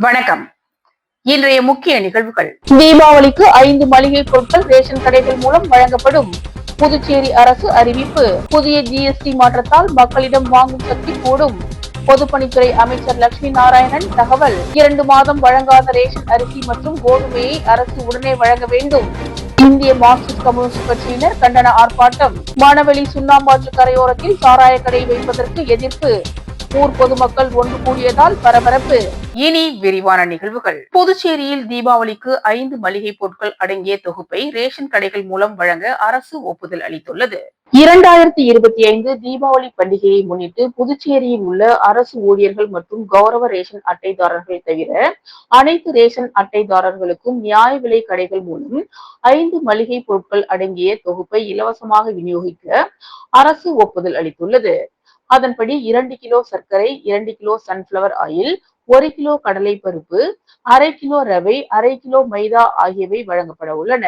வணக்கம். இன்றைய முக்கிய நிகழ்வுகள். தீபாவளிக்கு 5 மளிகை பொருட்கள் ரேஷன் கடைகள் மூலம் வழங்கப்படும். புதுச்சேரி அரசு அறிவிப்பு. புதிய ஜிஎஸ்டி மாற்றத்தால் மக்களிடம் வாங்கும் சக்தி கூடும். பொதுப்பணித்துறை அமைச்சர் லட்சுமி நாராயணன் தகவல். 2 மாதம் வழங்காத ரேஷன் அரிசி மற்றும் கோதுமையை அரசு உடனே வழங்க வேண்டும். இந்திய மார்க்சிஸ்ட் கம்யூனிஸ்ட் கட்சியினர் கண்டன ஆர்ப்பாட்டம். மணவெளி சுண்ணாம்பாற்று கரையோரத்தில் சாராய கடை வைப்பதற்கு எதிர்ப்பு. ஊர் பொதுமக்கள் ஒன்று கூடியதால் பரபரப்பு. இனி விரிவான நிகழ்வுகள். புதுச்சேரியில் தீபாவளிக்கு 5 மளிகை பொருட்கள் அடங்கிய தொகுப்பை ரேஷன் கடைகள் மூலம் வழங்க அரசு ஒப்புதல் அளித்துள்ளது. 2025 தீபாவளி பண்டிகையை முன்னிட்டு புதுச்சேரியில் உள்ள அரசு ஊழியர்கள் மற்றும் கௌரவ ரேஷன் அட்டைதாரர்கள் தவிர அனைத்து ரேஷன் அட்டைதாரர்களுக்கும் நியாய விலை கடைகள் மூலம் 5 மளிகை பொருட்கள் அடங்கிய தொகுப்பை இலவசமாக விநியோகிக்க அரசு ஒப்புதல் அளித்துள்ளது. அதன்படி 2 கிலோ சர்க்கரை, 2 கிலோ சன்ஃபிளவர் ஆயில், 1 கிலோ கடலை பருப்பு, 1/2 கிலோ ரவை, 1/2 கிலோ மைதா ஆகியவை வழங்கப்பட உள்ளன.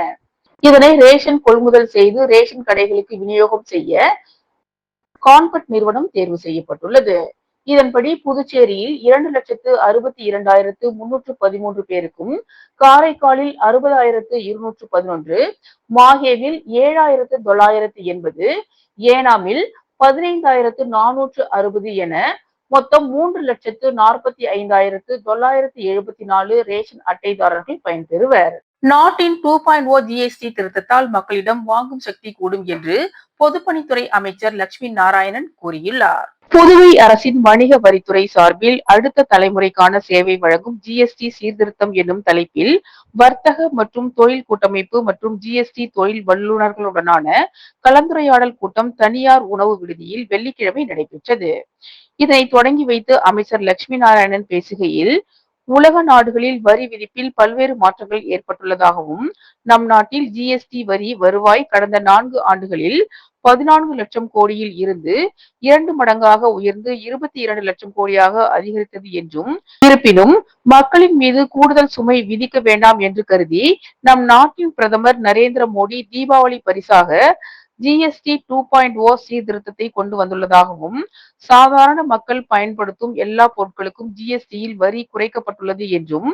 இதனை ரேஷன் கொள்முதல் செய்து ரேஷன் கடைகளுக்கு விநியோகம் செய்ய கான்பட் நிறுவனம் தேர்வு செய்யப்பட்டுள்ளது. இதன்படி புதுச்சேரியில் 2,62,313 பேருக்கும், காரைக்காலில் 60,211, மாஹேவில் 7,980, ஏனாமில் 15,460 என மொத்தம் 3,45,974 ரேஷன் அட்டைதாரர்கள் பயன்பெறுவர். நாட்டின் 2.0 ஜிஎஸ்டி திருத்தத்தால் மக்களிடம் வாங்கும் சக்தி கூடும் என்று பொதுப்பணித்துறை அமைச்சர் லட்சுமி நாராயணன் கூறியுள்ளார். புதுவை அரசின் வணிக வரித்துறை சார்பில் அடுத்த தலைமுறைக்கான சேவை வழங்கும் ஜிஎஸ்டி சீர்திருத்தம் என்னும் தலைப்பில் வர்த்தக மற்றும் தொழில் கூட்டமைப்பு மற்றும் ஜிஎஸ்டி தொழில் வல்லுநர்களுடனான கலந்துரையாடல் கூட்டம் தனியார் உணவு விடுதியில் வெள்ளிக்கிழமை நடைபெற்றது. இதனை தொடங்கி வைத்து அமைச்சர் லட்சுமி நாராயணன் பேசுகையில், உலக நாடுகளில் வரி விதிப்பில் பல்வேறு மாற்றங்கள் ஏற்பட்டுள்ளதாகவும், நம் நாட்டில் ஜிஎஸ்டி வரி வருவாய் கடந்த 4 ஆண்டுகளில் 14 லட்சம் கோடியில் இருந்து 2 மடங்காக உயர்ந்து 22 லட்சம் கோடியாக அதிகரித்தது என்றும், இருப்பினும் மக்களின் மீது கூடுதல் சுமை விதிக்க வேண்டாம் என்று கருதி நம் நாட்டின் பிரதமர் நரேந்திர மோடி தீபாவளி பரிசாக ஜிஎஸ்டி 2.0 சீர்திருத்தத்தை கொண்டு வந்துள்ளதாகவும், சாதாரண மக்கள் பயன்படுத்தும் எல்லா பொருட்களுக்கும் ஜிஎஸ்டியில் வரி குறைக்கப்பட்டுள்ளது என்றும்,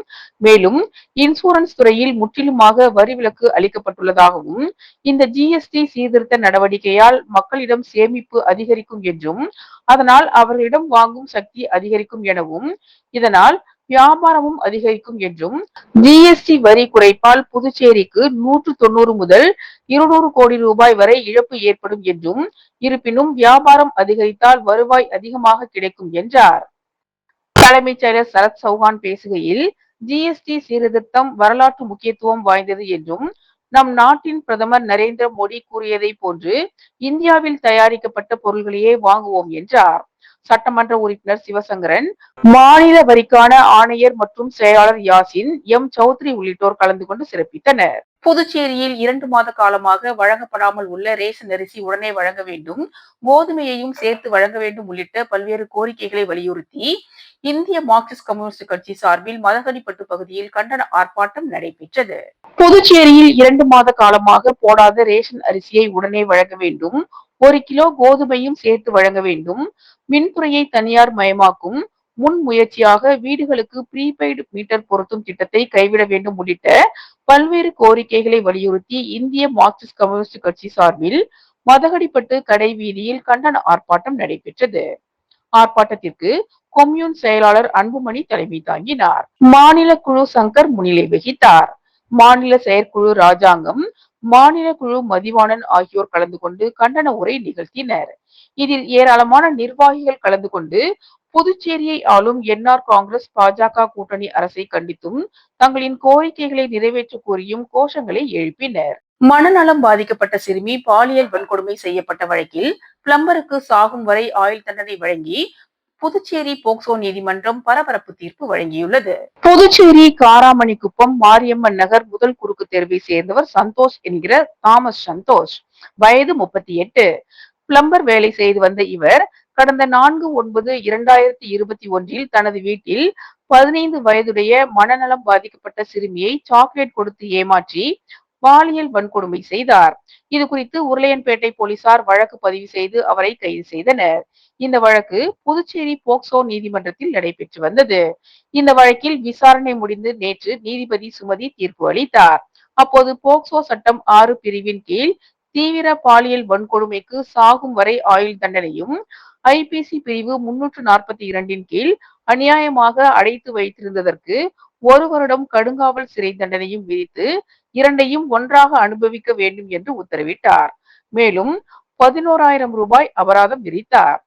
மேலும் இன்சூரன்ஸ் துறையில் முற்றிலுமாக வரி விலக்கு அளிக்கப்பட்டுள்ளதாகவும், இந்த ஜிஎஸ்டி சீர்திருத்த நடவடிக்கையால் மக்களிடம் சேமிப்பு அதிகரிக்கும் என்றும், அதனால் அவர்களிடம் வாங்கும் சக்தி அதிகரிக்கும் எனவும், இதனால் வியாபாரமும் அதிகரிக்கும் என்றும், ஜிஎஸ்டி வரி குறைப்பால் புதுச்சேரிக்கு 190 முதல் 200 கோடி ரூபாய் வரை இழப்பு ஏற்படும் என்றும், இருப்பினும் வியாபாரம் அதிகரித்தால் வருவாய் அதிகமாக கிடைக்கும் என்றார். தலைமைச் செயலர் சரத் சௌஹான் பேசுகையில், ஜிஎஸ்டி சீர்திருத்தம் வரலாற்று முக்கியத்துவம் வாய்ந்தது என்றும், நம் நாட்டின் பிரதமர் நரேந்திர மோடி கூறியதை போன்று இந்தியாவில் தயாரிக்கப்பட்ட பொருள்களையே வாங்குவோம் என்றார். சட்டமன்ற உறுப்பினர் சிவசங்கரன், மாநில வரிக்கான ஆணையர் மற்றும் செயலாளர் யாசின், எம் சௌத்ரி உள்ளிட்டோர் கலந்து கொண்டு சிறப்பித்தனர். புதுச்சேரியில் 2 மாத காலமாக வழங்கப்படாமல் உள்ள ரேஷன் அரிசி உடனே வழங்க வேண்டும், கோதுமையையும் சேர்த்து வழங்க வேண்டும் உள்ளிட்ட பல்வேறு கோரிக்கைகளை வலியுறுத்தி இந்திய மார்க்சிஸ்ட் கம்யூனிஸ்ட் கட்சி சார்பில் மதகடிப்பட்டு பகுதியில் கண்டன ஆர்ப்பாட்டம் நடைபெற்றது. புதுச்சேரியில் 2 மாத காலமாக போடாத ரேஷன் அரிசியை உடனே வழங்க வேண்டும், 1 கிலோ கோதுமையும் சேர்த்து வழங்க வேண்டும், மின்துறையை தனியார் மயமாக்கும் முன் முயற்சியாக வீடுகளுக்கு ப்ரீபெய்டு மீட்டர் பொருத்தும் திட்டத்தை கைவிட வேண்டும் உள்ளிட்ட பல்வேறு கோரிக்கைகளை வலியுறுத்தி இந்திய மார்க்சிஸ்ட் கம்யூனிஸ்ட் கட்சி சார்பில் மதகடிப்பட்டு கடை வீதியில் கண்டன ஆர்ப்பாட்டம் நடைபெற்றது. ஆர்ப்பாட்டத்திற்கு கொம்யூன் செயலாளர் அன்புமணி தலைமை தாங்கினார். மாநில குழு சங்கர் முன்னிலை வகித்தார். மாநில செயற்குழு ராஜாங்கம், மாநில குழு மதிவாணன் ஆகியோர் கலந்து கொண்டு கண்டன உரை நிகழ்த்தினர். இதில் ஏராளமான நிர்வாகிகள் கலந்து கொண்டு புதுச்சேரியை ஆளும் என்ஆர் காங்கிரஸ் பாஜக கூட்டணி அரசை கண்டித்தும் தங்களின் கோரிக்கைகளை நிறைவேற்ற கோரியும் கோஷங்களை எழுப்பினர். மனநலம் பாதிக்கப்பட்ட சிறுமி பாலியல் வன்கொடுமை செய்யப்பட்ட வழக்கில் பிளம்பருக்கு சாகும் வரை ஆயுள் தண்டனை வழங்கி புதுச்சேரி போக்சோ நீதிமன்றம் பரபரப்பு தீர்ப்பு வழங்கியுள்ளது. புதுச்சேரி காராமணிக்குப்பம் மாரியம்மன் நகர் முதல் குறுக்கு தெருவை சேர்ந்தவர் சந்தோஷ் என்கிற தாமஸ் சந்தோஷ், வயது 38. பிளம்பர் வேலை செய்து வந்த இவர் கடந்த 4/9/2021 தனது வீட்டில் 15 வயதுடைய மனநலம் பாதிக்கப்பட்ட சிறுமியை சாக்லேட் கொடுத்து ஏமாற்றி பாலியல் வன்கொடுமை செய்தார். இது குறித்து உருளையன்பேட்டை போலீசார் வழக்கு பதிவு செய்து அவரை கைது செய்தனர். இந்த வழக்கு புதுச்சேரி போக்சோ நீதிமன்றத்தில் நடைபெற்று வந்தது. இந்த வழக்கில் விசாரணை முடிந்து நேற்று நீதிபதி சுமதி தீர்ப்பு அளித்தார். அப்போது போக்சோ சட்டம் 6 பிரிவின் கீழ் தீவிர பாலியல் வன்கொடுமைக்கு சாகும் வரை ஆயுள் தண்டனையும், ஐபிசி பிரிவு 342 கீழ் அநியாயமாக அடைத்து வைத்திருந்ததற்கு 1 வருடம் கடுங்காவல் சிறை தண்டனையும் விதித்து இரண்டையும் ஒன்றாக அனுபவிக்க வேண்டும் என்று உத்தரவிட்டார். மேலும் 11,000 ரூபாய் அபராதம் விதித்தார்.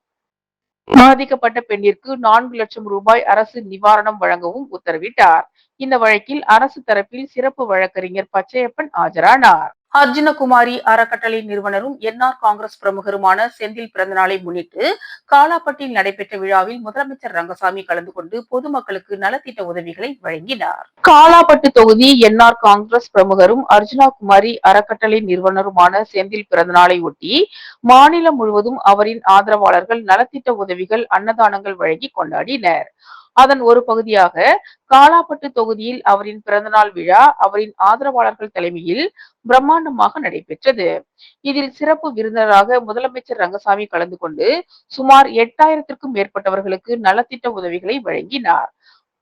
பாதிக்கப்பட்ட பெண்ணிற்கு 4 லட்சம் ரூபாய் அரசு நிவாரணம் வழங்கவும் உத்தரவிட்டார். இந்த வழக்கில் அரசு தரப்பில் சிறப்பு வழக்கறிஞர் பச்சையப்பன் ஆஜரானார். அர்ஜுனகுமாரி அறக்கட்டளை நிறுவனரும் என்ஆர் காங்கிரஸ் பிரமுகருமான செந்தில் பிறந்தநாளை முன்னிட்டு காலாப்பட்டில் நடைபெற்ற விழாவில் முதலமைச்சர் ரங்கசாமி கலந்து கொண்டு பொதுமக்களுக்கு நலத்திட்ட உதவிகளை வழங்கினார். காலாப்பட்டு தொகுதி என்ஆர் காங்கிரஸ் பிரமுகரும் அர்ஜுனகுமாரி அறக்கட்டளை நிறுவனருமான செந்தில் பிறந்தநாளை ஒட்டி மாநிலம் முழுவதும் அவரின் ஆதரவாளர்கள் நலத்திட்ட உதவிகள், அன்னதானங்கள் வழங்கி கொண்டாடினர். அதன் ஒரு பகுதியாக காலாப்பட்டு தொகுதியில் அவரின் பிறந்தநாள் விழா அவரின் ஆதரவாளர்கள் தலைமையில் பிரம்மாண்டமாக நடைபெற்றது. இதில் சிறப்பு விருந்தினராக முதலமைச்சர் ரங்கசாமி கலந்து கொண்டு சுமார் 8,000க்கும் மேற்பட்டவர்களுக்கு நலத்திட்ட உதவிகளை வழங்கினார்.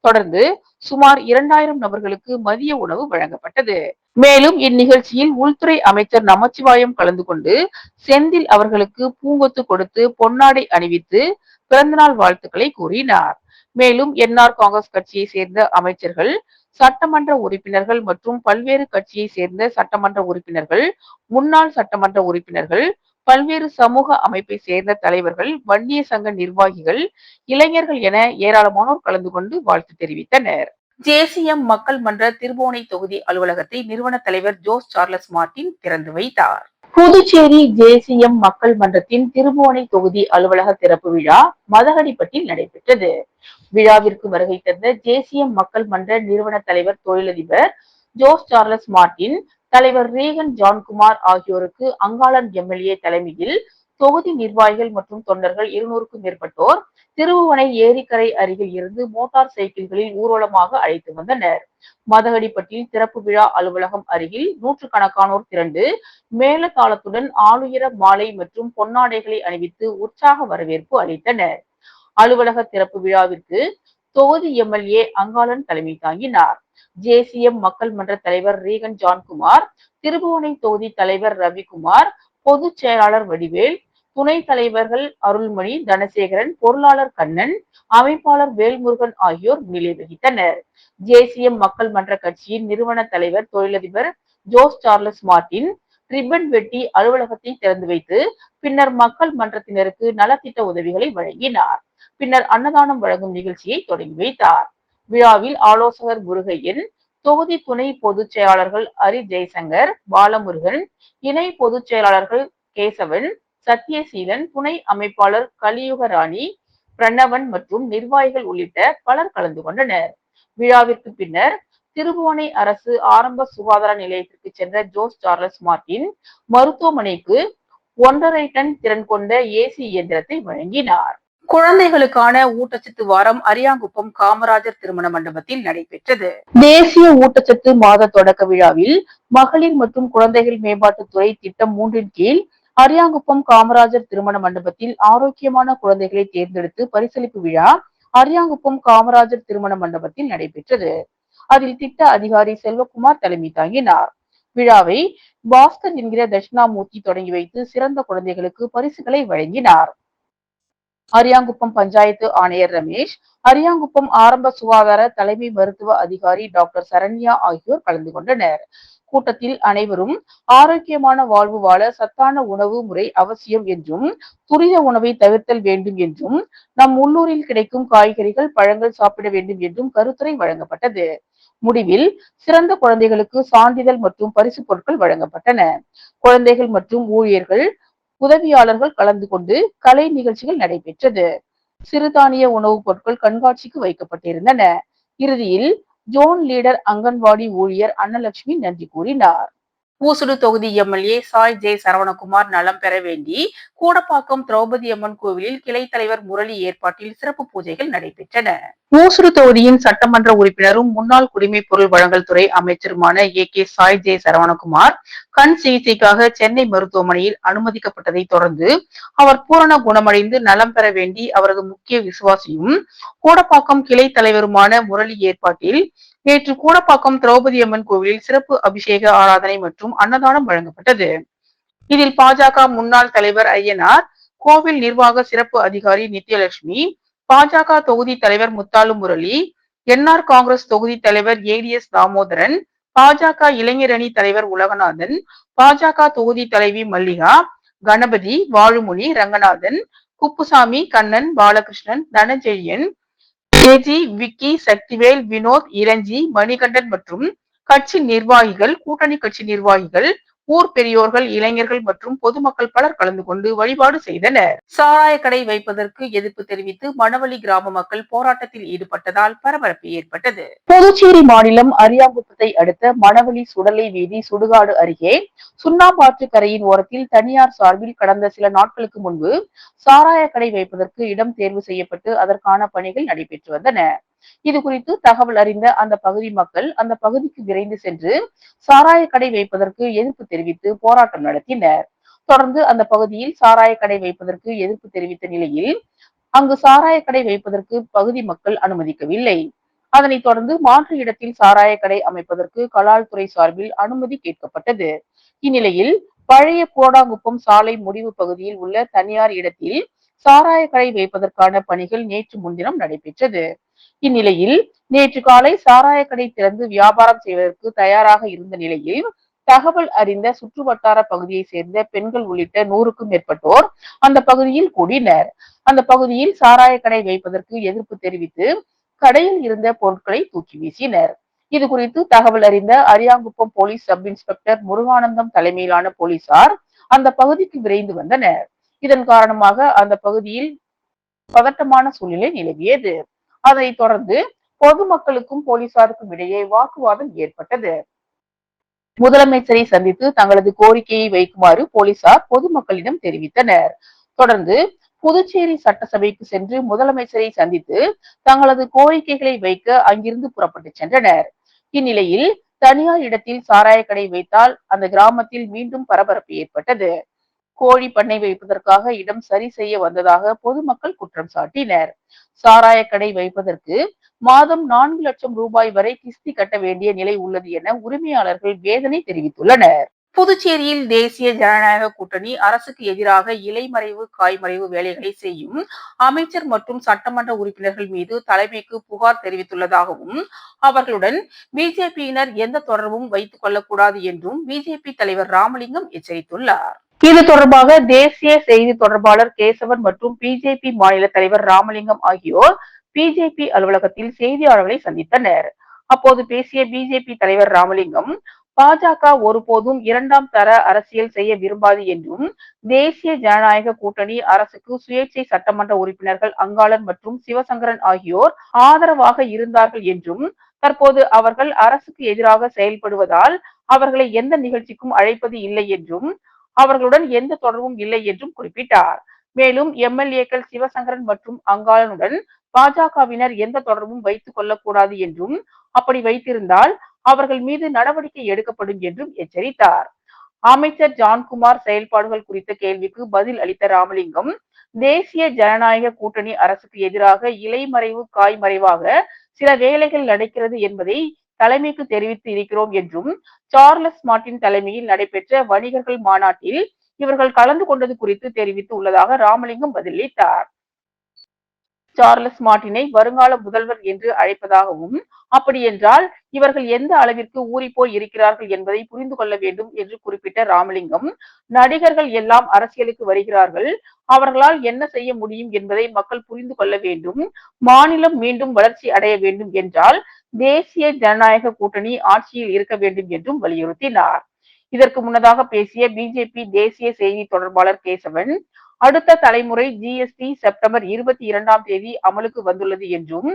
தொடர்ந்து சுமார் 2,000 நபர்களுக்கு மதிய உணவு வழங்கப்பட்டது. மேலும் இந்நிகழ்ச்சியில் உள்துறை அமைச்சர் நமச்சிவாயம் கலந்து கொண்டு செந்தில் அவர்களுக்கு பூங்கொத்து கொடுத்து பொன்னாடை அணிவித்து பிறந்தநாள் வாழ்த்துக்களை கூறினார். மேலும் என்ஆர் காங்கிரஸ் கட்சியை சேர்ந்த அமைச்சர்கள், சட்டமன்ற உறுப்பினர்கள் மற்றும் பல்வேறு கட்சியை சேர்ந்த சட்டமன்ற உறுப்பினர்கள், முன்னாள் சட்டமன்ற உறுப்பினர்கள், பல்வேறு சமூக அமைப்பை சேர்ந்த தலைவர்கள், வன்னிய சங்க நிர்வாகிகள், இளைஞர்கள் என ஏராளமானோர் கலந்து கொண்டு வாழ்த்து தெரிவித்தனர். ஜேசிஎம் மக்கள் மன்ற திருபுவனை தொகுதி அலுவலகத்தை நிறுவன தலைவர் ஜோஸ் சார்லஸ் மார்டின் திறந்து வைத்தார். புதுச்சேரி ஜேசிஎம் மக்கள் மன்றத்தின் திருபுவனை தொகுதி அலுவலக திறப்பு விழா மதகடிப்பட்டில் நடைபெற்றது. விழாவிற்கு வருகை தந்த ஜேசிஎம் மக்கள் மன்ற நிறுவன தலைவர் தொழிலதிபர் ஜோஸ் சார்லஸ் மார்டின், தலைவர் ரீகன் ஜான்குமார் ஆகியோருக்கு அங்காளன் எம்எல்ஏ தலைமையில் தொகுதி நிர்வாகிகள் மற்றும் தொண்டர்கள் 200க்கும் மேற்பட்டோர் திருபுவனை ஏரிக்கரை அருகில் இருந்து மோட்டார் சைக்கிள்களில் ஊர்வலமாக அழைத்து வந்தனர். மதகடிப்பட்டில் திறப்பு விழா அலுவலகம் அருகில் நூற்றுக்கணக்கானோர் திரண்டு மேளதாளத்துடன் ஆளுயர மாலை மற்றும் பொன்னாடைகளை அணிவித்து உற்சாக வரவேற்பு அளித்தனர். அலுவலக திறப்பு விழாவிற்கு தொகுதி எம்எல்ஏ அங்காளன் தலைமை தாங்கினார். ஜேசிஎம் மக்கள் மன்ற தலைவர் ரீகன் ஜான்குமார், திருபுவனை தொகுதி தலைவர் ரவிக்குமார், பொதுச் செயலாளர் வடிவேல், துணைத் தலைவர்கள் அருள்மணி, தனசேகரன், பொருளாளர் கண்ணன், அமைப்பாளர் வேல்முருகன் ஆகியோர் முன்னிலை வகித்தனர். ஜேசிஎம் மக்கள் மன்ற கட்சியின் நிறுவன தலைவர் தொழிலதிபர் ஜோஸ் சார்லஸ் மார்டின் ரிப்பன் வெட்டி அலுவலகத்தை திறந்து வைத்து பின்னர் மக்கள் மன்றத்தினருக்கு நலத்திட்ட உதவிகளை வழங்கினார். பின்னர் அன்னதானம் வழங்கும் நிகழ்ச்சியை தொடங்கி வைத்தார். விழாவில் ஆலோசகர் முருகையன், தொகுதி துணை பொதுச் செயலாளர்கள் ஹரி ஜெயசங்கர், பாலமுருகன், இணை பொதுச் செயலாளர்கள் கேசவன், சத்யசீலன், துணை அமைப்பாளர் கலியுகராணி, பிரணவன் மற்றும் நிர்வாகிகள் உள்ளிட்ட பலர் கலந்து கொண்டனர். விழாவிற்கு பின்னர் திருபுவனை அரசு ஆரம்ப சுகாதார நிலையத்திற்கு சென்ற ஜோஸ் சார்லஸ் மார்டின் மருத்துவமனைக்கு 1,5 டன் திறன் கொண்ட ஏசி இயந்திரத்தை வழங்கினார். குழந்தைகளுக்கான ஊட்டச்சத்து வாரம் அரியாங்குப்பம் காமராஜர் திருமண மண்டபத்தில் நடைபெற்றது. தேசிய ஊட்டச்சத்து மாத தொடக்க விழாவில் மகளிர் மற்றும் குழந்தைகள் மேம்பாட்டுத்துறை திட்டம் 3 கீழ் அரியாங்குப்பம் காமராஜர் திருமண மண்டபத்தில் ஆரோக்கியமான குழந்தைகளை தேர்ந்தெடுத்து பரிசளிப்பு விழா அரியாங்குப்பம் காமராஜர் திருமண மண்டபத்தில் நடைபெற்றது. அதில் திட்ட அதிகாரி செல்வகுமார் தலைமை தாங்கினார். விழாவை பாஸ்கர் என்கிற தட்சிணாமூர்த்தி தொடங்கி வைத்து சிறந்த குழந்தைகளுக்கு பரிசுகளை வழங்கினார். அரியாங்குப்பம் பஞ்சாயத்து ஆணையர் ரமேஷ், அரியாங்குப்பம் ஆரம்ப சுகாதார தலைமை மருத்துவ அதிகாரி டாக்டர் சரண்யா ஆகியோர் கலந்து கொண்டனர். கூட்டத்தில் அனைவரும் ஆரோக்கியமான வாழ்வு வாழ சத்தான உணவு முறை அவசியம் என்றும், துரித உணவை தவிர்த்தல் வேண்டும் என்றும், நம் உள்ளூரில் கிடைக்கும் காய்கறிகள், பழங்கள் சாப்பிட வேண்டும் என்றும் கருத்துரை வழங்கப்பட்டது. முடிவில் சிறந்த குழந்தைகளுக்கு சான்றிதழ் மற்றும் பரிசு பொருட்கள் வழங்கப்பட்டன. குழந்தைகள் மற்றும் ஊழியர்கள், உதவியாளர்கள் கலந்து கொண்டு கலை நிகழ்ச்சிகள் நடைபெற்றது. சிறுதானிய உணவுப் பொருட்கள் கண்காட்சிக்கு வைக்கப்பட்டிருந்தன. இறுதியில் ஜோன் லீடர் அங்கன்வாடி ஊழியர் அன்னலட்சுமி நன்றி கூறினார். ஊசுடு தொகுதி எம்எல்ஏ சாய் ஜே சரவணகுமார் நலம் பெற வேண்டி கூடப்பாக்கம் திரௌபதி அம்மன் கோவிலில் கிளை தலைவர் முரளி ஏற்பாட்டில் சிறப்பு பூஜைகள் நடைபெற்றன. ஊசுடு தொகுதியின் சட்டமன்ற உறுப்பினரும் முன்னாள் குடிமைப் பொருள் வழங்கல் துறை அமைச்சருமான கே சாய் ஜே சரவணகுமார் கண் சிகிச்சைக்காக சென்னை மருத்துவமனையில் அனுமதிக்கப்பட்டதை தொடர்ந்து அவர் பூரண குணமடைந்து நலம் பெற வேண்டி அவரது முக்கிய விசுவாசியும் கூடப்பாக்கம் கிளை தலைவருமான முரளி ஏற்பாட்டில் நேற்று கூடப்பாக்கம் திரௌபதி அம்மன் கோவிலில் சிறப்பு அபிஷேக ஆராதனை மற்றும் அன்னதானம் வழங்கப்பட்டது. இதில் பாஜக முன்னாள் தலைவர் ஐயனார், கோவில் நிர்வாக சிறப்பு அதிகாரி நித்யலட்சுமி, பாஜக தொகுதி தலைவர் முத்தாலு முரளி, என்ஆர் காங்கிரஸ் தொகுதி தலைவர் ஏடிஎஸ் தாமோதரன், பாஜக இளைஞரணி தலைவர் உலகநாதன், பாஜக தொகுதி தலைவி மல்லிகா, கணபதி, வாழுமொழி, ரங்கநாதன், குப்புசாமி, கண்ணன், பாலகிருஷ்ணன், தனஞ்செழியன், கேஜி, விக்கி, சக்திவேல், வினோத், இளஞ்சி, மணிகண்டன் மற்றும் கட்சி நிர்வாகிகள், கூட்டணி கட்சி நிர்வாகிகள், ஊர் பெரியோர்கள், இளைஞர்கள் மற்றும் பொதுமக்கள் பலர் கலந்து கொண்டு வழிபாடு செய்தனர். சாராய கடை வைப்பதற்கு எதிர்ப்பு தெரிவித்து மணவள்ளி கிராம மக்கள் போராட்டத்தில் ஈடுபட்டதால் பரபரப்பு ஏற்பட்டது. புதுச்சேரி மாநிலம் அரியாங்குப்பத்தை அடுத்த மணவள்ளி சுடலை வீதி சுடுகாடு அருகே சுண்ணாம்பாற்று கரையின் ஓரத்தில் தனியார் சார்பில் கடந்த சில நாட்களுக்கு முன்பு சாராய கடை வைப்பதற்கு இடம் தேர்வு செய்யப்பட்டு அதற்கான பணிகள் நடைபெற்று வந்தன. இது குறித்து தகவல் அறிந்த அந்த பகுதி மக்கள் அந்த பகுதிக்கு விரைந்து சென்று சாராய கடை வைப்பதற்கு எதிர்ப்பு தெரிவித்து போராட்டம் நடத்தினர். தொடர்ந்து அந்த பகுதியில் சாராய கடை வைப்பதற்கு எதிர்ப்பு தெரிவித்த நிலையில் அங்கு சாராய கடை வைப்பதற்கு பகுதி மக்கள் அனுமதிக்கவில்லை. அதனைத் தொடர்ந்து மாற்று இடத்தில் சாராய கடை அமைப்பதற்கு கலால் துறை சார்பில் அனுமதி கேட்கப்பட்டது. இந்நிலையில் பழைய கோடாங்குப்பம் சாலை முடிவு பகுதியில் உள்ள தனியார் இடத்தில் சாராய கடை வைப்பதற்கான பணிகள் நேற்று முன்தினம் நடைபெற்றது. இந்நிலையில் நேற்று காலை சாராய கடை திறந்து வியாபாரம் செய்வதற்கு தயாராக இருந்த நிலையில் தகவல் அறிந்த சுற்று வட்டார பகுதியை சேர்ந்த பெண்கள் உள்ளிட்ட 100க்கும் மேற்பட்டோர் அந்த பகுதியில் கூடினர். அந்த பகுதியில் சாராய கடை வைப்பதற்கு எதிர்ப்பு தெரிவித்து கடையில் இருந்த பொருட்களை தூக்கி வீசினர். இது குறித்து தகவல் அறிந்த Ariyankuppam police sub inspector Muruganandam தலைமையிலான போலீசார் அந்த பகுதிக்கு விரைந்து வந்தனர். இதன் காரணமாக அந்த பகுதியில் பதட்டமான சூழ்நிலை நிலவியது. அதைத் தொடர்ந்து பொதுமக்களுக்கும் போலீசாருக்கும் இடையே வாக்குவாதம் ஏற்பட்டது. முதலமைச்சரை சந்தித்து தங்களது கோரிக்கையை வைக்குமாறு போலீசார் பொதுமக்களிடம் தெரிவித்தனர். தொடர்ந்து புதுச்சேரி சட்டசபைக்கு சென்று முதலமைச்சரை சந்தித்து தங்களது கோரிக்கைகளை வைக்க அங்கிருந்து புறப்பட்டு சென்றனர். இந்நிலையில் தனியார் இடத்தில் சாராய கடை வைத்தால் அந்த கிராமத்தில் மீண்டும் பரபரப்பு ஏற்பட்டது. கோழி பண்ணை வைப்பதற்காக இடம் சரி செய்ய வந்ததாக பொதுமக்கள் குற்றம் சாட்டினர். சாராய கடை வைப்பதற்கு மாதம் 4 லட்சம் ரூபாய் வரை கிஸ்தி கட்ட வேண்டிய நிலை உள்ளது என உரிமையாளர்கள் வேதனை தெரிவித்துள்ளனர். புதுச்சேரியில் தேசிய ஜனநாயக கூட்டணி அரசுக்கு எதிராக இலைமறைவு காய்மறைவு வேலைகளை செய்யும் அமைச்சர் மற்றும் சட்டமன்ற உறுப்பினர்கள் மீது தலைமைக்கு புகார் தெரிவித்துள்ளதாகவும் அவர்களுடன் பிஜேபியினர் எந்த தொடர்பும் வைத்துக் கொள்ளக்கூடாது என்றும் பிஜேபி தலைவர் ராமலிங்கம் எச்சரித்துள்ளார். இது தொடர்பாக தேசிய செய்தி தொடர்பாளர் கேசவன் மற்றும் பிஜேபி மாநில தலைவர் ராமலிங்கம் ஆகியோர் பிஜேபி அலுவலகத்தில் செய்தியாளர்களை சந்தித்தனர். அப்போது பேசிய பிஜேபி தலைவர் ராமலிங்கம் பாஜக ஒருபோதும் 2ஆம் தர அரசியல் செய்ய விரும்பாது என்றும் தேசிய ஜனநாயக கூட்டணி அரசுக்கு சுயேட்சை சட்டமன்ற உறுப்பினர்கள் அங்காளன் மற்றும் சிவசங்கரன் ஆகியோர் ஆதரவாக இருந்தார்கள் என்றும் தற்போது அவர்கள் அரசுக்கு எதிராக செயல்படுவதால் அவர்களை எந்த நிகழ்ச்சிக்கும் அழைப்பது இல்லை என்றும் அவர்களுடன் எந்த தொடர்பும் இல்லை என்றும் குறிப்பிட்டார். மேலும் எம்எல்ஏக்கள் சிவசங்கரன் மற்றும் அங்காளனுடன் பாஜகவினர் எந்த தொடர்பும் வைத்துக் கொள்ளக்கூடாது என்றும் அப்படி வைத்திருந்தால் அவர்கள் மீது நடவடிக்கை எடுக்கப்படும் என்றும் எச்சரித்தார். அமைச்சர் ஜான்குமார் செயல்பாடுகள் குறித்த கேள்விக்கு பதில் அளித்த ராமலிங்கம் தேசிய ஜனநாயக கூட்டணி அரசுக்கு எதிராக இலைமறைவு காய்மறைவாக சில வேலைகள் நடக்கிறது என்பதை தலைமைக்கு தெரிவித்து இருக்கிறோம் என்றும் சார்லஸ் மார்டின் தலைமையில் நடைபெற்ற வணிகர்கள் மாநாட்டில் இவர்கள் கலந்து கொண்டது குறித்து தெரிவித்து உள்ளதாக ராமலிங்கம் பதிலளித்தார். சார்லஸ் மார்டினை வருங்கால முதல்வர் என்று அழைப்பதாகவும் அப்படி என்றால் இவர்கள் எந்த அளவிற்கு ஊறிப்போய் இருக்கிறார்கள் என்பதை புரிந்து கொள்ள வேண்டும் என்று குறிப்பிட்ட ராமலிங்கம் நடிகர்கள் எல்லாம் அரசியலுக்கு வருகிறார்கள், அவர்களால் என்ன செய்ய முடியும் என்பதை மக்கள் புரிந்து கொள்ள வேண்டும், மாநிலம் மீண்டும் வளர்ச்சி அடைய வேண்டும் என்றால் தேசிய ஜனநாயக கூட்டணி ஆட்சியில் இருக்க வேண்டும் என்றும் வலியுறுத்தினார். இதற்கு முன்னதாக பேசிய பிஜேபி தேசிய செய்தி தொடர்பாளர் கேசவன் அடுத்த தலைமுறை ஜிஎஸ்டி செப்டம்பர் 22ஆம் தேதி அமலுக்கு வந்துள்ளது என்றும்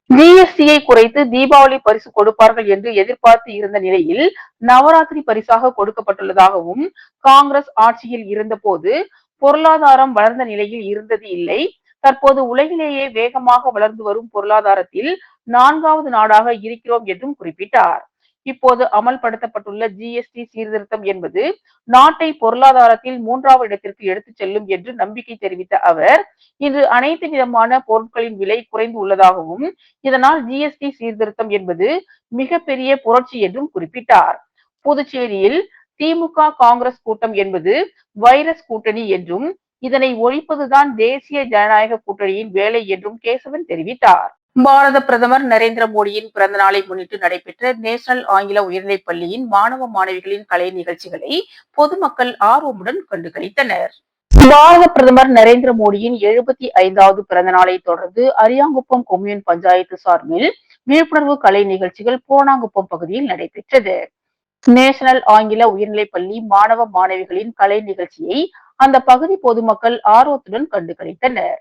ஜிஎஸ்டியை குறைத்து தீபாவளி பரிசு கொடுப்பார்கள் என்று எதிர்பார்த்து இருந்த நிலையில் நவராத்திரி பரிசாக கொடுக்கப்பட்டுள்ளதாகவும், காங்கிரஸ் ஆட்சியில் இருந்தபோது பொருளாதாரம் வளர்ந்த நிலையில் இருந்தது இல்லை. தற்போது உலகிலேயே வேகமாக வளர்ந்து வரும் பொருளாதாரத்தில் 4வது நாடாக இருக்கிறோம் என்றும் குறிப்பிட்டார். இப்போது அமல்படுத்தப்பட்டுள்ள ஜிஎஸ்டி சீர்திருத்தம் என்பது நாட்டை பொருளாதாரத்தில் 3வது இடத்திற்கு எடுத்துச் செல்லும் என்று நம்பிக்கை தெரிவித்த அவர், இன்று அனைத்து விதமான பொருட்களின் விலை குறைந்து உள்ளதாகவும், இதனால் ஜிஎஸ்டி சீர்திருத்தம் என்பது மிகப்பெரிய புரட்சி என்றும் குறிப்பிட்டார். புதுச்சேரியில் திமுக காங்கிரஸ் கூட்டம் என்பது வைரஸ் கூட்டணி என்றும், இதனை ஒழிப்பதுதான் தேசிய ஜனநாயக கூட்டணியின் வேலை என்றும் கேசவன் தெரிவித்தார். பாரத பிரதமர் நரேந்திர மோடியின் பிறந்த நாளை முன்னிட்டு நடைபெற்ற நேஷனல் ஆங்கில உயர்நிலைப் பள்ளியின் மாணவ மாணவிகளின் கலை நிகழ்ச்சிகளை பொதுமக்கள் ஆர்வமுடன் கண்டுகளித்தனர். பாரத பிரதமர் நரேந்திர மோடியின் 75வது பிறந்த நாளை தொடர்ந்து அரியாங்குப்பம் கொம்யூன் பஞ்சாயத்து சார்பில் விழிப்புணர்வு கலை நிகழ்ச்சிகள் பூர்ணாங்குப்பம் பகுதியில் நடைபெற்றது. நேஷனல் ஆங்கில உயர்நிலைப் பள்ளி மாணவ மாணவிகளின் கலை நிகழ்ச்சியை அந்த பகுதி பொதுமக்கள் ஆர்வத்துடன் கண்டுகளித்தனர்.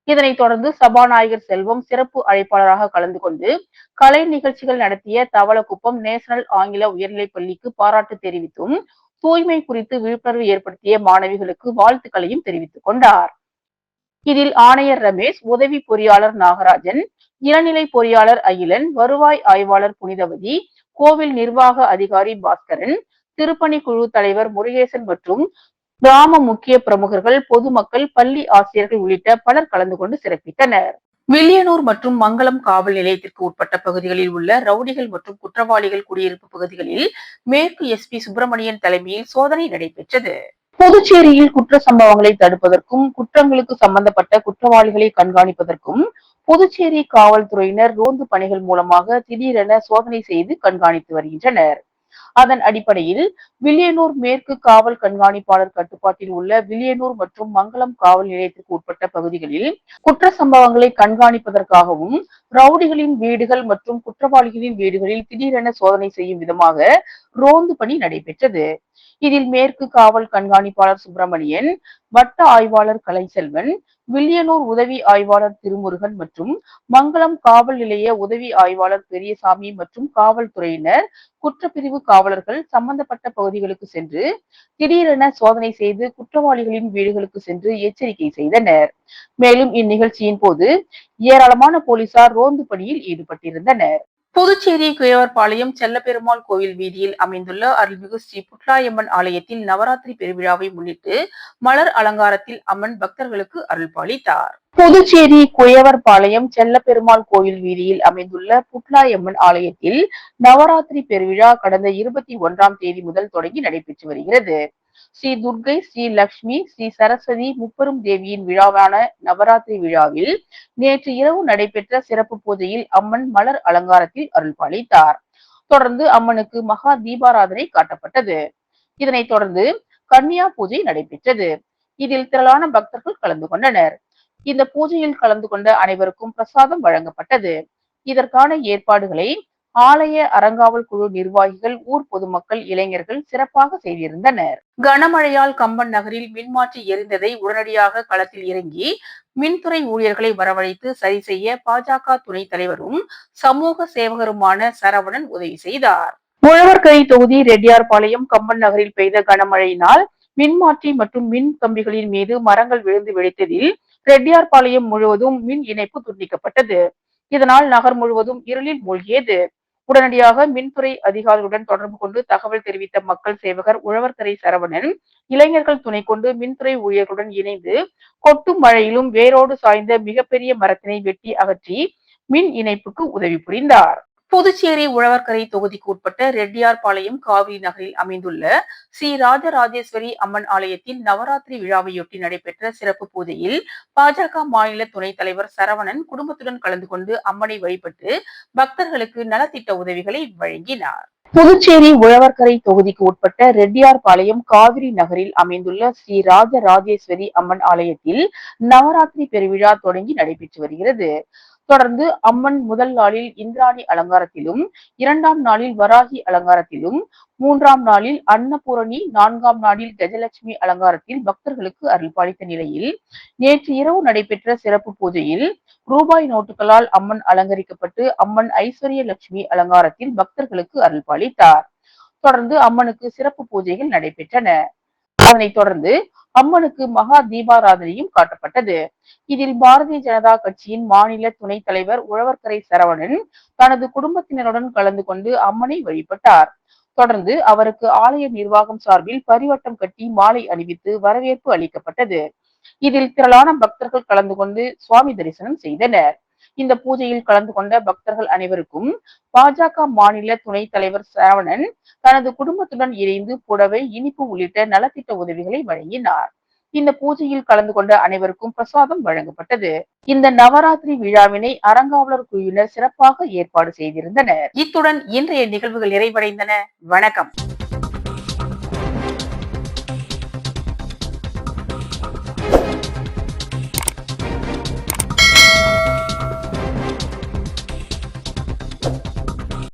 இதனைத் தொடர்ந்து சபாநாயகர் செல்வம் சிறப்பு அழைப்பாளராக கலந்து கொண்டு கலை நிகழ்ச்சிகள் நடத்திய தவளக்குப்பம் நேஷனல் ஆங்கில உயர்நிலைப் பள்ளிக்கு பாராட்டு தெரிவித்தும், தூய்மை குறித்து விழிப்புணர்வு ஏற்படுத்திய மாணவிகளுக்கு வாழ்த்துக்களையும் தெரிவித்துக் கொண்டார். இதில் ஆணையர் ரமேஷ், உதவி பொறியாளர் நாகராஜன், இளநிலை பொறியாளர் அகிலன், வருவாய் ஆய்வாளர் புனிதவதி, கோவில் நிர்வாக அதிகாரி பாஸ்கரன், திருப்பணி குழு தலைவர் முருகேசன் மற்றும் கிராம முக்கிய பிரமுகர்கள், பொதுமக்கள், பள்ளி ஆசிரியர்கள் உள்ளிட்ட பலர் கலந்து கொண்டு சிறப்பித்தனர். வில்லியனூர் மற்றும் மங்களம் காவல் நிலையத்திற்கு உட்பட்ட பகுதிகளில் உள்ள ரவுடிகள் மற்றும் குற்றவாளிகள் குடியிருப்பு பகுதிகளில் மேற்கு எஸ்பி சுப்பிரமணியன் தலைமையில் சோதனை நடைபெற்றது. புதுச்சேரியில் குற்ற சம்பவங்களை தடுப்பதற்கும், குற்றங்களுக்கு சம்பந்தப்பட்ட குற்றவாளிகளை கண்காணிப்பதற்கும் புதுச்சேரி காவல்துறையினர் ரோந்து பணிகள் மூலமாக திடீரென சோதனை செய்து கண்காணித்து வருகின்றனர். அதன் அடிப்படையில் வில்லியனூர் மேற்கு காவல் கண்காணிப்பாளர் கட்டுப்பாட்டில் உள்ள வில்லியனூர் மற்றும் மங்களம் காவல் நிலையத்திற்கு உட்பட்ட பகுதிகளில் குற்ற சம்பவங்களை கண்காணிப்பதற்காகவும், ரவுடிகளின் வீடுகள் மற்றும் குற்றவாளிகளின் வீடுகளில் திடீரென சோதனை செய்யும் விதமாக ரோந்து பணி நடைபெற்றது. இதில் மேற்கு காவல் கண்காணிப்பாளர் சுப்பிரமணியன், வட்ட ஆய்வாளர் கலைச்செல்வன், வில்லியனூர் உதவி ஆய்வாளர் திருமுருகன் மற்றும் மங்களம் காவல் நிலைய உதவி ஆய்வாளர் பெரியசாமி மற்றும் காவல்துறையினர், குற்றப்பிரிவு காவலர்கள் சம்பந்தப்பட்ட பகுதிகளுக்கு சென்று திடீரென சோதனை செய்து குற்றவாளிகளின் வீடுகளுக்கு சென்று எச்சரிக்கை செய்தனர். மேலும் இந்நிகழ்ச்சியின் போது ஏராளமான போலீசார் ரோந்து பணியில் ஈடுபட்டிருந்தனர். புதுச்சேரி குயவர்பாளையம் செல்லப்பெருமாள் கோவில் வீதியில் அமைந்துள்ள அருள்மிகு ஸ்ரீ புட்லாயம்மன் ஆலயத்தில் நவராத்திரி பெருவிழாவை முன்னிட்டு மலர் அலங்காரத்தில் அம்மன் பக்தர்களுக்கு அருள்பாலித்தார். புதுச்சேரி குயவர்பாளையம் செல்லப்பெருமாள் கோவில் வீதியில் அமைந்துள்ள புட்லாயம்மன் ஆலயத்தில் நவராத்திரி பெருவிழா கடந்த 21ஆம் தேதி முதல் தொடங்கி நடைபெற்று வருகிறது. ஸ்ரீ துர்கை, ஸ்ரீ லட்சுமி, ஸ்ரீ சரஸ்வதி முப்பெரும் தேவியின் விழாவான நவராத்திரி விழாவில் நேற்று இரவு நடைபெற்ற சிறப்பு பூஜையில் அம்மன் மலர் அலங்காரத்தில் அருள்பாலித்தார். தொடர்ந்து அம்மனுக்கு மகா தீபாராதனை காட்டப்பட்டது. இதனைத் தொடர்ந்து கன்னியா பூஜை நடைபெற்றது. இதில் திரளான பக்தர்கள் கலந்து கொண்டனர். இந்த பூஜையில் கலந்து கொண்ட அனைவருக்கும் பிரசாதம் வழங்கப்பட்டது. இதற்கான ஏற்பாடுகளை ஆலய அறங்காவல் குழு நிர்வாகிகள், ஊர் பொதுமக்கள், இளைஞர்கள் சிறப்பாக செய்திருந்தனர். கனமழையால் கம்பன் நகரில் மின்மாற்றி எரிந்ததை உடனடியாக களத்தில் இறங்கி மின்துறை ஊழியர்களை வரவழைத்து சரி செய்ய பாஜக துணைத் தலைவரும் சமூக சேவகருமான சரவணன் உதவி செய்தார். உழவர்கரை தொகுதி ரெட்டியார்பாளையம் கம்பன் நகரில் பெய்த கனமழையினால் மின்மாற்றி மற்றும் மின் கம்பிகளின் மீது மரங்கள் விழுந்து வெடித்ததில் ரெட்டியார்பாளையம் முழுவதும் மின் இணைப்பு துண்டிக்கப்பட்டது. இதனால் நகர் முழுவதும் இருளில் மூழ்கியது. உடனடியாக மின்துறை அதிகாரிகளுடன் தொடர்பு கொண்டு தகவல் தெரிவித்த மக்கள் சேவகர் உழவர்கரை சரவணன் இளைஞர்கள் துணை கொண்டு மின்துறை ஊழியர்களுடன் இணைந்து கொட்டும் மழையிலும் வேரோடு சாய்ந்த மிகப்பெரிய மரத்தினை வெட்டி அகற்றி மின் இணைப்புக்கு உதவி புரிந்தார். புதுச்சேரி உழவர்கரை தொகுதிக்கு உட்பட்ட ரெட்டியார்பாளையம் காவிரி நகரில் அமைந்துள்ள ஸ்ரீ ராஜராஜேஸ்வரி அம்மன் ஆலயத்தில் நவராத்திரி விழாவையொட்டி நடைபெற்ற சிறப்பு பூஜையில் பாஜக மாநில துணைத் தலைவர் சரவணன் குடும்பத்துடன் கலந்து கொண்டு அம்மனை வழிபட்டு பக்தர்களுக்கு நலத்திட்ட உதவிகளை வழங்கினார். புதுச்சேரி உழவர்கரை தொகுதிக்கு உட்பட்ட ரெட்டியார்பாளையம் காவிரி நகரில் அமைந்துள்ள ஸ்ரீ ராஜராஜேஸ்வரி அம்மன் ஆலயத்தில் நவராத்திரி பெருவிழா தொடங்கி நடைபெற்று வருகிறது. தொடர்ந்து அம்மன் முதல் நாளில் இந்திராணி அலங்காரத்திலும், 2ஆம் நாளில் வராகி அலங்காரத்திலும், 3ஆம் நாளில் அன்னபூரணி, 4ஆம் நாளில் கஜலட்சுமி அலங்காரத்தில் பக்தர்களுக்கு அருள்பாலித்த நிலையில், நேற்று இரவு நடைபெற்ற சிறப்பு பூஜையில் ரூபாய் நோட்டுகளால் அம்மன் அலங்கரிக்கப்பட்டு அம்மன் ஐஸ்வர்ய லட்சுமி அலங்காரத்தில் பக்தர்களுக்கு அருள்பாலித்தார். தொடர்ந்து அம்மனுக்கு சிறப்பு பூஜைகள் நடைபெற்றன. அதனைத் தொடர்ந்து அம்மனுக்கு மகா தீபாராதனையும் காட்டப்பட்டது. இதில் பாரதிய ஜனதா கட்சியின் மாநில துணைத் தலைவர் உழவர்கரை சரவணன் தனது குடும்பத்தினருடன் கலந்து கொண்டு அம்மனை வழிபட்டார். தொடர்ந்து அவருக்கு ஆலய நிர்வாகம் சார்பில் பரிவட்டம் கட்டி மாலை அணிவித்து வரவேற்பு அளிக்கப்பட்டது. இதில் திரளான பக்தர்கள் கலந்து கொண்டு சுவாமி தரிசனம் செய்தனர். இந்த பூஜையில் கலந்து கொண்ட பக்தர்கள் அனைவருக்கும் பாஜக மாநில துணைத் தலைவர் சரவணன் தனது குடும்பத்துடன் இணைந்து புடவை, இனிப்பு உள்ளிட்ட நலத்திட்ட உதவிகளை வழங்கினார். இந்த பூஜையில் கலந்து கொண்ட அனைவருக்கும் பிரசாதம் வழங்கப்பட்டது. இந்த நவராத்திரி விழாவினை அறங்காவலர் குழுவினர் சிறப்பாக ஏற்பாடு செய்திருந்தனர். இத்துடன் இன்றைய நிகழ்வுகள் நிறைவடைந்தன. வணக்கம்.